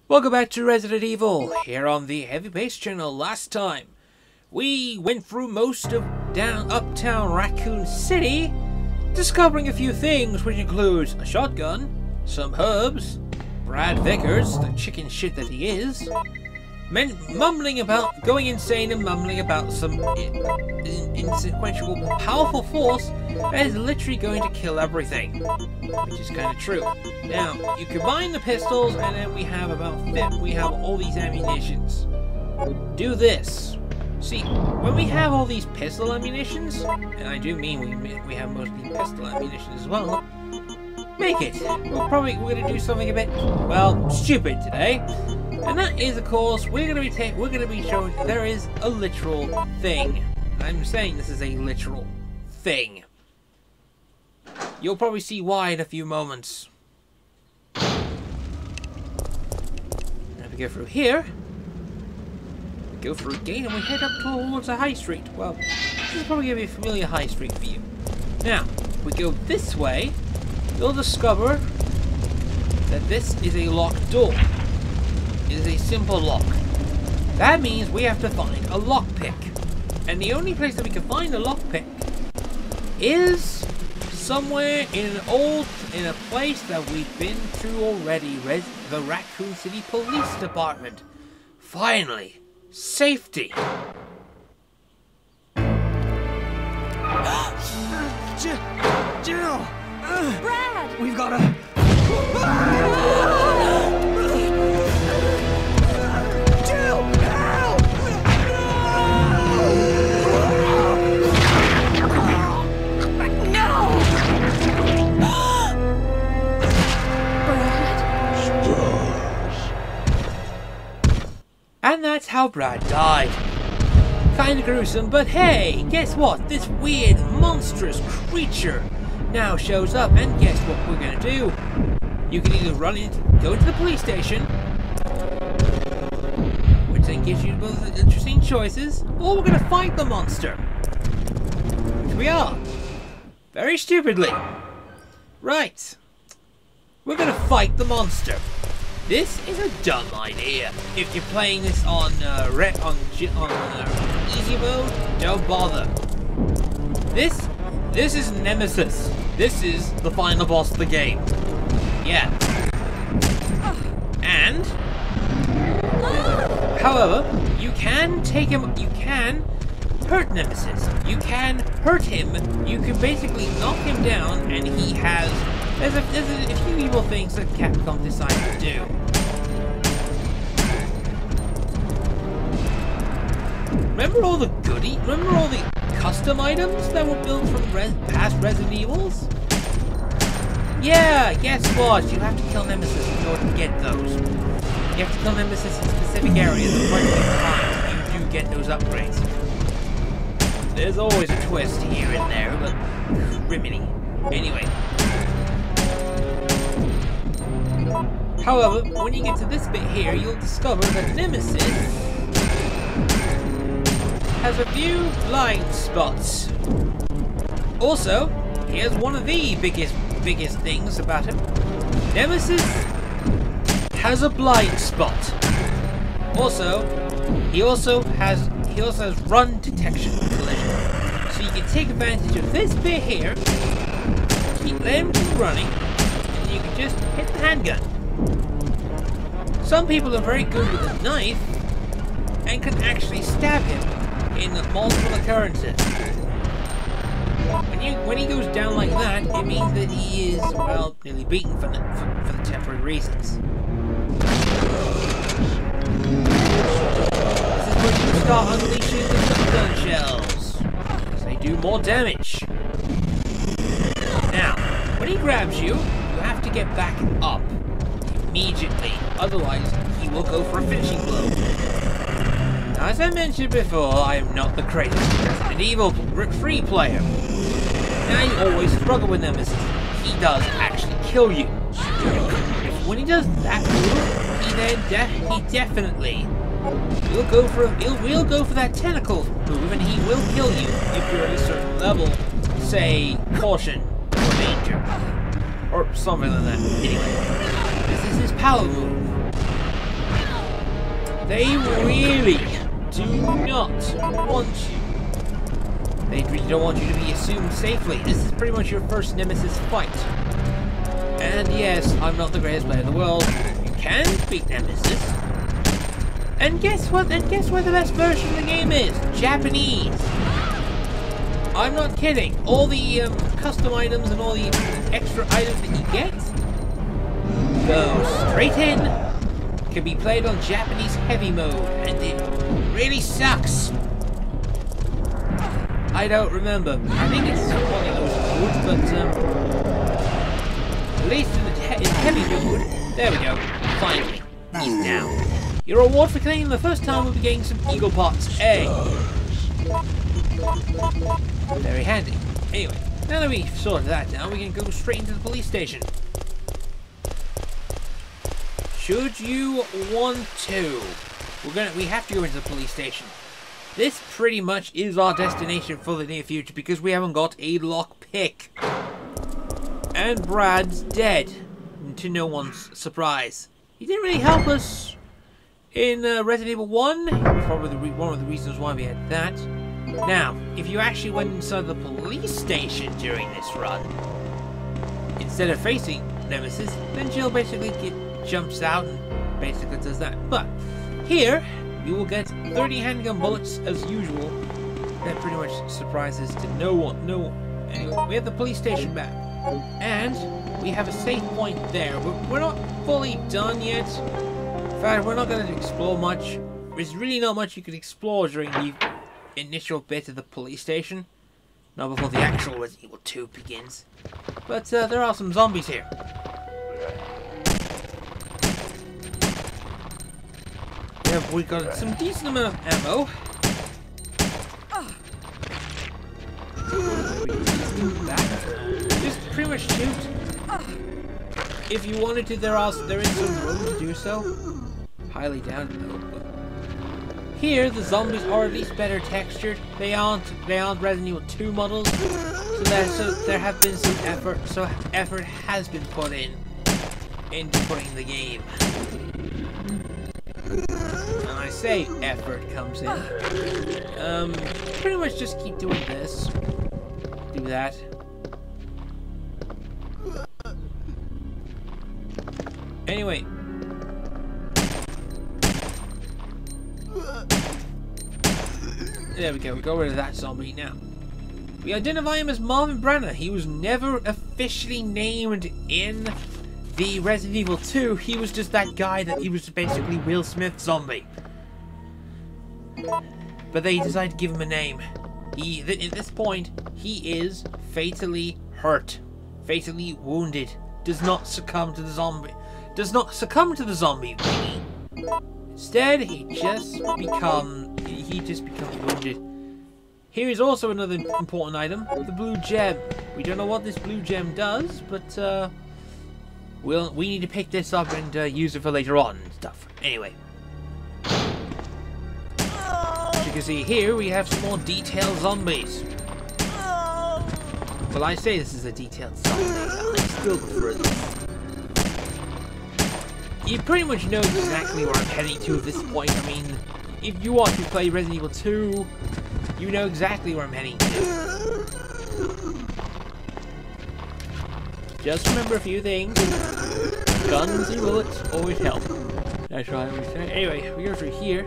Welcome back to Resident Evil, here on the Heavy Bass channel. Last time, we went through most of uptown Raccoon City, discovering a few things, which includes a shotgun, some herbs, Brad Vickers, the chicken shit that he is, mumbling about, going insane and mumbling about some insequential powerful force that is literally going to kill everything, which is kind of true. Now, you combine the pistols, and then we have all these ammunitions. Do this. See, when we have all these pistol ammunitions, and I do mean we have mostly pistol ammunition as well, make it. We're gonna do something a bit, well, stupid today. And that is, of course, we're gonna be showing there is a literal thing. I'm saying this is a literal thing. You'll probably see why in a few moments. Now we go through here. We go through a gate and we head up towards a high street. Well, this is probably gonna be a familiar high street for you. Now, if we go this way, you'll discover that this is a locked door. It is a simple lock. That means we have to find a lockpick. And the only place that we can find a lockpick is somewhere in a place that we've been to already, the Raccoon City Police Department. Finally, safety. Jill! Brad! We've got to... Jill! Help! No! And that's how Brad died. Kinda gruesome, but hey, guess what? This weird, monstrous creature now shows up, and guess what we're gonna do? You can either go into the police station, which then gives you both interesting choices, or we're gonna fight the monster. Which we are. Very stupidly. Right. We're gonna fight the monster. This is a dumb idea. If you're playing this on easy mode, don't bother. This is Nemesis. This is the final boss of the game. Yeah. And, however, you can take him. You can hurt Nemesis. You can hurt him. You can basically knock him down, and he has. There's a few evil things that Capcom decided to do. Remember all the custom items that were built from past Resident Evils? Yeah, guess what? You have to kill Nemesis in order to get those. You have to kill Nemesis in specific areas at particular times. You do get those upgrades. There's always a twist here and there, but rimini. Anyway. However, when you get to this bit here, you'll discover that Nemesis has a few blind spots. Also, here's one of the biggest things about him. Nemesis has a blind spot. Also, he also has run detection collision. So you can take advantage of this bit here, keep them running, and you can just hit the handgun. Some people are very good with a knife and can actually stab him in multiple occurrences. When he goes down like that, it means that he is, well, nearly beaten for the temporary reasons. This is when you start unleashing the shotgun shells, because they do more damage. Now, when he grabs you, you have to get back up immediately, otherwise he will go for a finishing blow. Now, as I mentioned before, I am not the greatest Resident Evil free player. Now you always struggle with Nemesis. He does actually kill you. When he does that move, he definitely will go for that tentacle move, and he will kill you if you're at a certain level, say caution or danger, or something like that. Anyway, this is his power move. They really do not want you. They really don't want you to be assumed safely. This is pretty much your first Nemesis fight. And yes, I'm not the greatest player in the world. You can beat Nemesis. And guess what? And guess what the best version of the game is? Japanese. I'm not kidding. All the custom items and all the extra items that you get go straight in. Can be played on Japanese heavy mode, and it really sucks. I don't remember. I think it's one of those modes, but at least in heavy mode. There we go. Finally, he's down. Your reward for cleaning the first time will be getting some eagle parts. Hey. Very handy. Anyway, now that we've sorted that down, we can go straight into the police station. Should you want to? We have to go into the police station. This pretty much is our destination for the near future because we haven't got a lockpick. And Brad's dead, to no one's surprise. He didn't really help us in Resident Evil 1. Probably one of the reasons why we had that. Now, if you actually went inside the police station during this run, instead of facing Nemesis, then Jill basically jumps out and basically does that. But here, you will get 30 handgun bullets as usual. That pretty much surprises to no one. Anyway, we have the police station map. And we have a save point there. We're not fully done yet. In fact, we're not going to explore much. There's really not much you can explore during the initial bit of the police station. Not before the actual Resident Evil 2 begins. But there are some zombies here. We got some decent amount of ammo. Just pretty much shoot. If you wanted to, there is some room to do so. Highly doubt it though. Here, the zombies are at least better textured. They aren't Resident Evil 2 models. So there have been some effort. So effort has been put into putting the game. And I say effort comes in. Pretty much just keep doing this. Do that. Anyway. There we go. We got rid of that zombie now. We identify him as Marvin Branner. He was never officially named in the Resident Evil 2. He was just that guy that he was basically Will Smith zombie. But they decided to give him a name. At this point, he is fatally hurt, fatally wounded. Does not succumb to the zombie. Instead, he just becomes wounded. Here is also another important item: the blue gem. We don't know what this blue gem does, but we need to pick this up and use it for later on and stuff. Anyway. As you can see here, we have some more detailed zombies. Well, I say this is a detailed zombie. I still prefer this. You pretty much know exactly where I'm heading to at this point. I mean, if you want to play Resident Evil 2, you know exactly where I'm heading to. Just remember a few things. Guns and bullets always help. That's what I always say. Anyway, we go through here.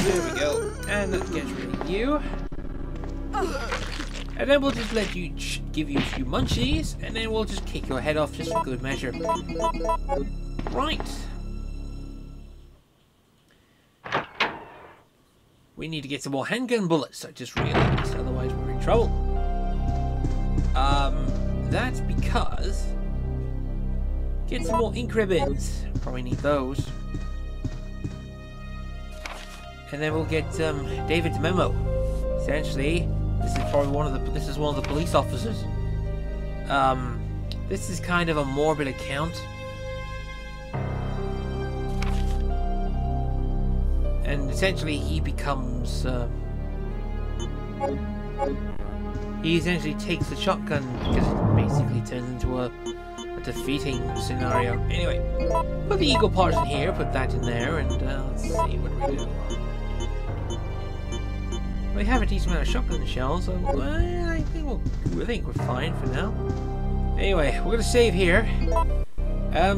There we go. And that gets rid of you. And then we'll just let you give you a few munchies, and then we'll just kick your head off just for good measure. Right. We need to get some more handgun bullets, I just realized, otherwise we're in trouble. That's because... Get some more ink ribbons. Probably need those. And then we'll get David's memo. Essentially, this is probably one of the police officers. This is kind of a morbid account. And essentially he becomes he essentially takes the shotgun because it basically turns into a defeating scenario. Anyway, put the eagle parts in here, put that in there, and let's see, what do we do? We have a decent amount of shotgun shells, so I think we're fine for now. Anyway, we're gonna save here.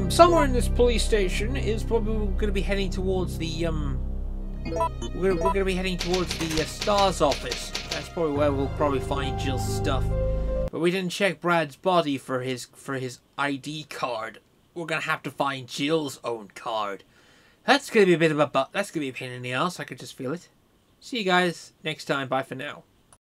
Somewhere in this police station is probably gonna be heading towards the we're gonna be heading towards the STARS office. That's probably where we'll probably find Jill's stuff. But we didn't check Brad's body for his ID card. We're gonna have to find Jill's own card. That's gonna be a bit of a that's gonna be a pain in the ass. I could just feel it. See you guys next time. Bye for now.